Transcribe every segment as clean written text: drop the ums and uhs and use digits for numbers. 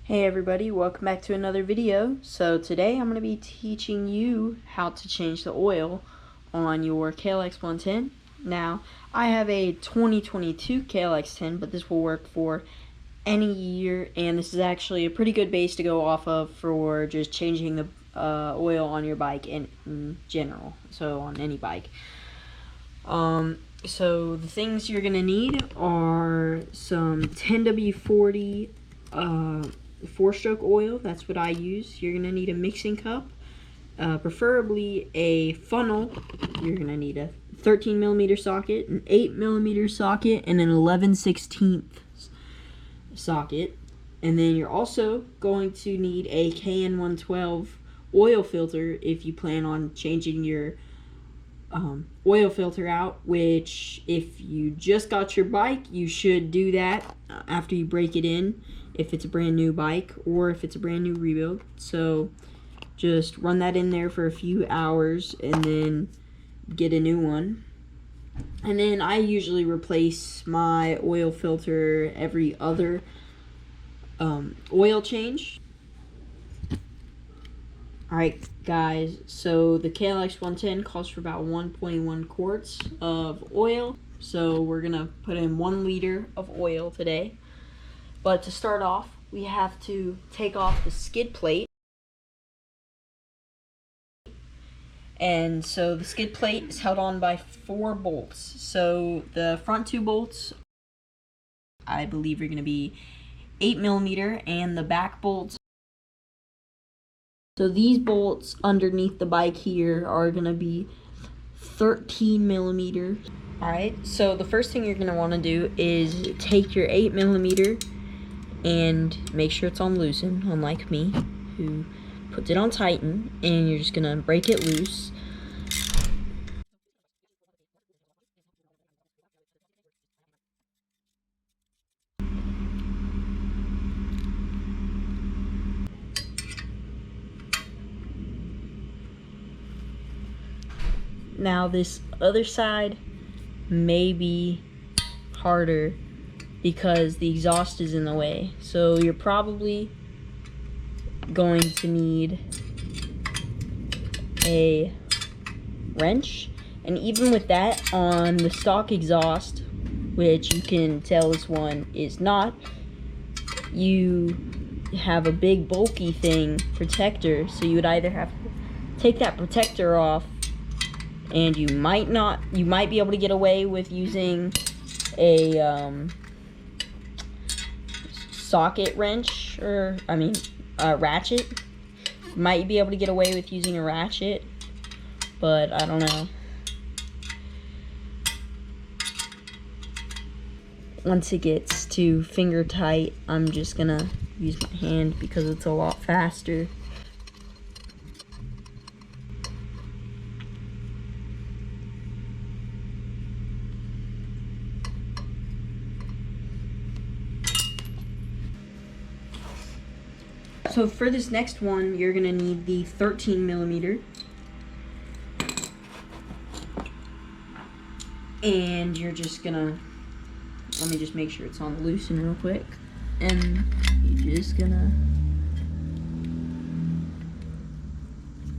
Hey everybody, welcome back to another video. So today I'm going to be teaching you how to change the oil on your KLX 110. Now, I have a 2022 KLX 10, but this will work for any year, and this is actually a pretty good base to go off of for just changing the oil on your bike in general, so on any bike. So the things you're going to need are some 10W40 4-stroke oil. That's what I use. You're going to need a mixing cup, preferably a funnel. You're going to need a 13mm socket, an 8mm socket, and an 11/16 socket. And then you're also going to need a KN112 oil filter if you plan on changing your oil filter out, which if you just got your bike, you should do that after you break it in, if it's a brand new bike or if it's a brand new rebuild. So just run that in there for a few hours and then get a new one. And then I usually replace my oil filter every other oil change. Alright guys, so the KLX 110 calls for about 1.1 quarts of oil. So we're going to put in 1 liter of oil today. But to start off, we have to take off the skid plate. And so the skid plate is held on by 4 bolts. So the front 2 bolts, I believe, are going to be 8mm, and the back bolts, so these bolts underneath the bike here are going to be 13mm. Alright, so the first thing you're going to want to do is take your 8mm and make sure it's on loosen, unlike me, who puts it on tighten, and you're just going to break it loose. Now this other side may be harder because the exhaust is in the way. So you're probably going to need a wrench. And even with that, on the stock exhaust, which you can tell this one is not, you have a big bulky thing protector, so you would either have to take that protector off, and you might be able to get away with using a socket wrench, or a ratchet. Might be able to get away with using a ratchet, but I don't know. Once it gets to finger tight, I'm just gonna use my hand because it's a lot faster. So for this next one, you're gonna need the 13mm, and you're just gonna, let me just make sure it's on loosen real quick, and you're just gonna,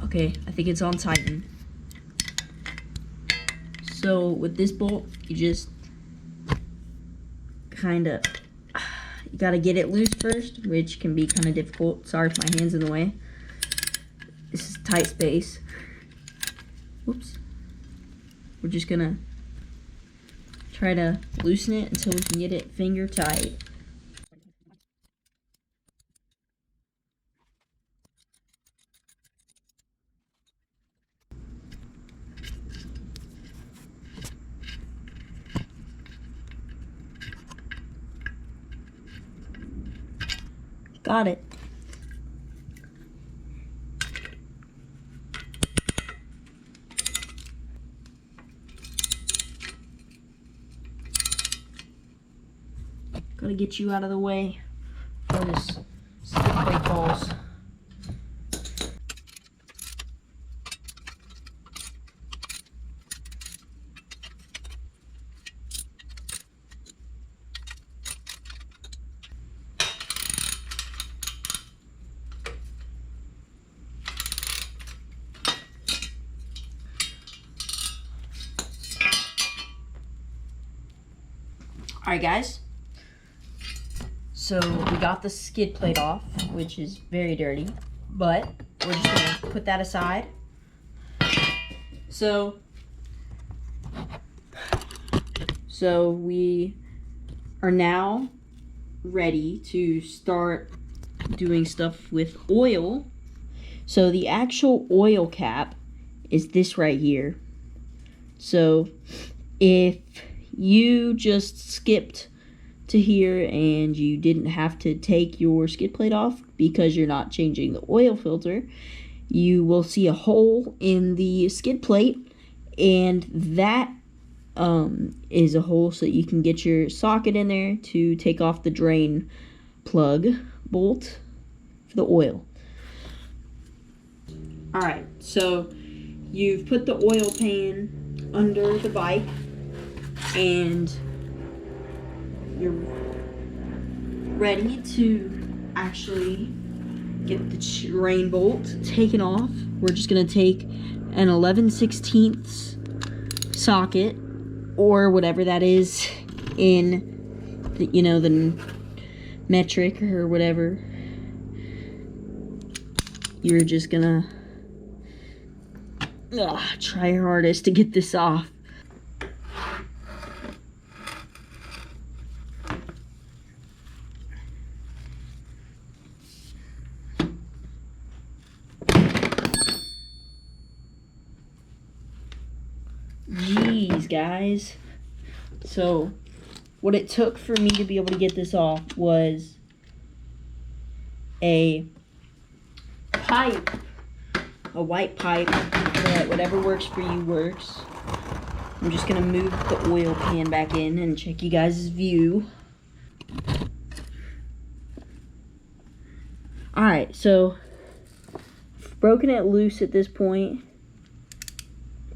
okay, I think it's on tighten. So with this bolt, you just kinda, you gotta get it loose first, which can be kind of difficult. Sorry if my hand's in the way. This is tight space. Whoops. We're just gonna try to loosen it until we can get it finger tight. Got it. Gotta get you out of the way before this skid plate falls. Alright guys, so we got the skid plate off, which is very dirty, but we're just gonna put that aside. So we are now ready to start doing stuff with oil. So the actual oil cap is this right here. So if you just skipped to here and you didn't have to take your skid plate off because you're not changing the oil filter, you will see a hole in the skid plate, and that is a hole so that you can get your socket in there to take off the drain plug bolt for the oil. Alright, so you've put the oil pan under the bike and you're ready to actually get the drain bolt taken off. We're just going to take an 11/16 socket, or whatever that is in the, the metric or whatever. You're just gonna try your hardest to get this off. Jeez, guys. So what it took for me to be able to get this off was a pipe, a white pipe, but whatever works for you works. I'm just gonna move the oil pan back in and check you guys' view. Alright, so I've broken it loose at this point,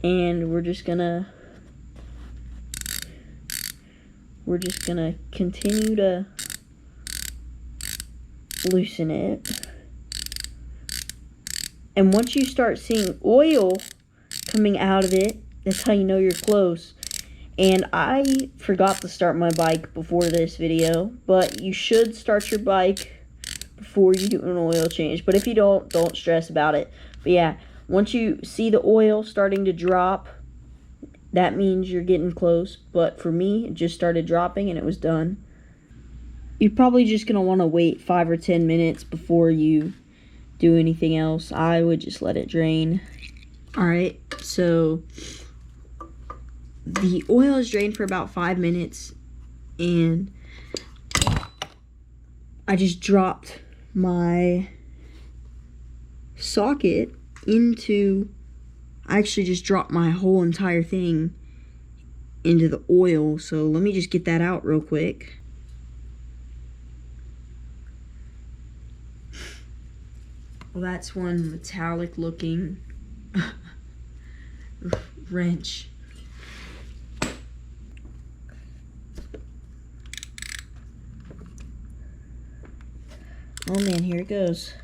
and we're just gonna continue to loosen it. And once you start seeing oil coming out of it, that's how you know you're close. And I forgot to start my bike before this video, but you should start your bike before you do an oil change. But if you don't stress about it. But yeah, once you see the oil starting to drop, that means you're getting close. But for me, it just started dropping and it was done. You're probably just going to want to wait 5 or 10 minutes before you do anything else. I would just let it drain. Alright, so the oil is drained for about 5 minutes, and I just dropped my socket into, I actually just dropped my whole entire thing into the oil. So let me just get that out real quick. Well, that's one metallic looking wrench. Oh man, here it goes.